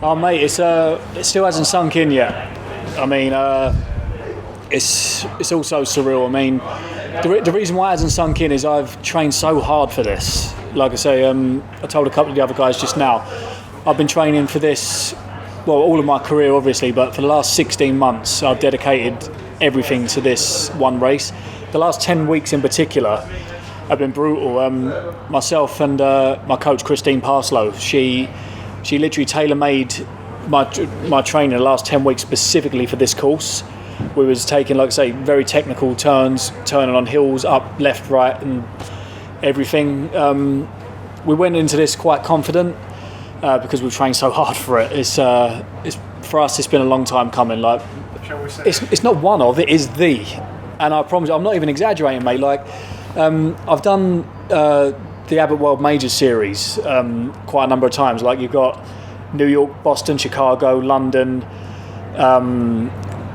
Oh mate, it still hasn't sunk in yet. I mean, it's also surreal. I mean, the reason why it hasn't sunk in is I've trained so hard for this. Like I say, I told a couple of the other guys just now, I've been training for this, well, all of my career obviously, but for the last 16 months I've dedicated everything to this one race. The last 10 weeks in particular have been brutal. Myself and my coach Christine Parslow, she literally tailor-made my training the last 10 weeks specifically for this course. We was taking, like I say, very technical turns, turning on hills, up, left, right, and everything. We went into this quite confident because we've trained so hard for it. It's for us, it's been a long time coming. Like, it's not one of, it is the. And I promise, I'm not even exaggerating, mate. Like, I've done the Abbott World Majors series quite a number of times. Like, you've got New York, Boston, Chicago, London.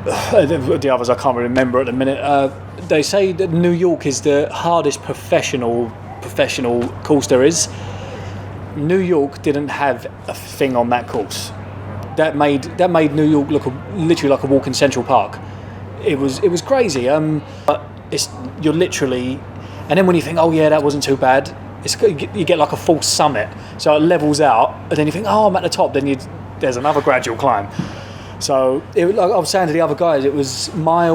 The others I can't remember at the minute. They say that New York is the hardest professional course there is. New York didn't have a thing on that course. That made New York look literally like a walk in Central Park. It was crazy. But you're literally, and then when you think, oh yeah, that wasn't too bad, you get like a false summit. So it levels out, and then you think, oh, I'm at the top. Then there's another gradual climb. So like I was saying to the other guys, it was I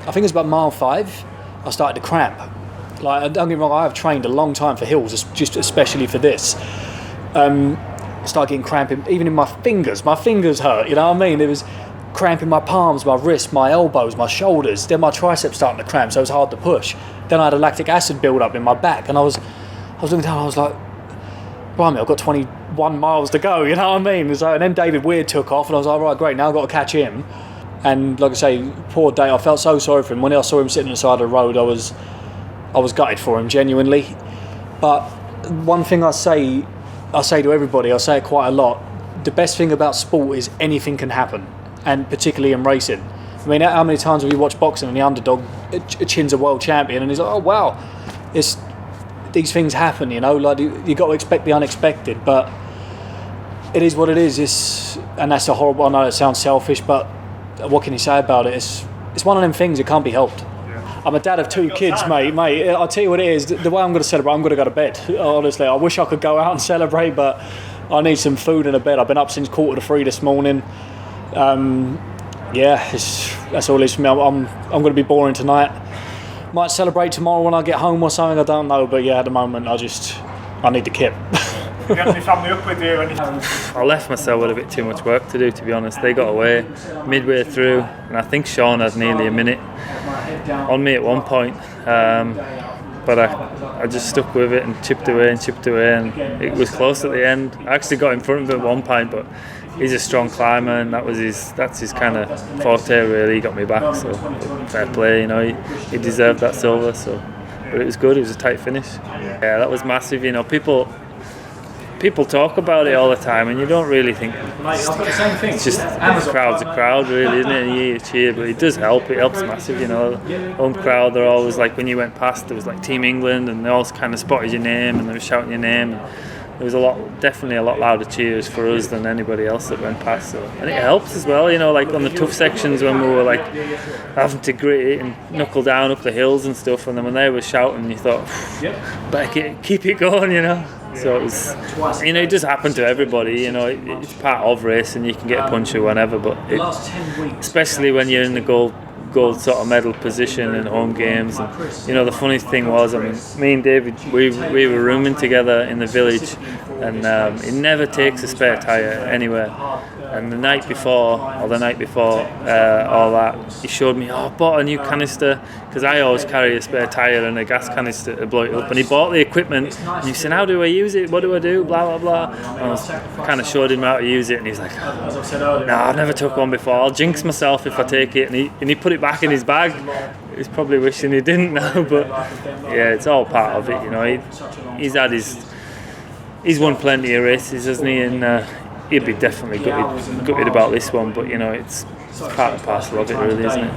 think it was about mile 5. I started to cramp. Like, don't get me wrong, I have trained a long time for hills, just especially for this. I started getting cramping, even in my fingers. My fingers hurt, you know what I mean? It was cramping my palms, my wrists, my elbows, my shoulders. Then my triceps starting to cramp, so it was hard to push. Then I had a lactic acid build up in my back, and I was looking down, I was like, blimey, I've got 21 miles to go, you know what I mean? So, and then David Weir took off, and I was like, right, great, now I've got to catch him. And like I say, poor Dave, I felt so sorry for him. When I saw him sitting on the side of the road, I was gutted for him, genuinely. But one thing I say to everybody, I say it quite a lot, the best thing about sport is anything can happen, and particularly in racing. I mean, how many times have you watched boxing and the underdog chins a world champion and he's like, oh wow, these things happen, you know, like you got to expect the unexpected, but it is what it is. And that's a horrible, I know it sounds selfish, but what can you say about it? It's one of them things, it can't be helped. I'm a dad of 2 kids, mate. I'll tell you what it is. The way I'm going to celebrate, I'm going to go to bed. Honestly, I wish I could go out and celebrate, but I need some food and a bed. I've been up since 2:45 this morning. That's all it is for me. I'm going to be boring tonight. Might celebrate tomorrow when I get home or something. I don't know, but yeah, at the moment, I need the kit. You got any family up with you? I left myself with a bit too much work to do, to be honest. They got away midway through, and I think Sean had nearly a minute on me at one point. But I just stuck with it and chipped away, and it was close at the end. I actually got in front of him at one point, but he's a strong climber, and that's his kind of forte, really. He got me back, so fair play, you know. He deserved that silver, so. But it was good. It was a tight finish. Yeah, that was massive. You know, people talk about it all the time, and you don't really think it's just the crowd's a crowd, really, isn't it? And you cheer, but it does help. It helps massive, you know. Home crowd, they're always like, when you went past, there was like Team England, and they all kind of spotted your name, and they were shouting your name. And there was definitely a lot louder cheers for us than anybody else that went past. So I think it helps as well, you know, like on the tough sections when we were like having to grit it and knuckle down up the hills and stuff, and then when they were shouting, you thought, better keep it going, you know. So it was, you know, it does happen to everybody, you know, it's part of racing, you can get a puncture whenever, but especially when you're in the gold sort of medal position in home games. And, you know, the funny thing was, I mean, me and David, we were rooming together in the village, and he never takes a spare tyre anywhere. And the night before all that, he showed me, I bought a new canister, because I always carry a spare tyre and a gas canister to blow it up. And he bought the equipment, and he said, how do I use it? What do I do? Blah, blah, blah. And I kind of showed him how to use it, and he's like, no, I've never took one before. I'll jinx myself if I take it. And he put it back in his bag. He's probably wishing he didn't now, but yeah, it's all part of it, you know. He's won plenty of races, hasn't he? And he'd be definitely gutted about this one, but you know, it's part and parcel of it, really, isn't it?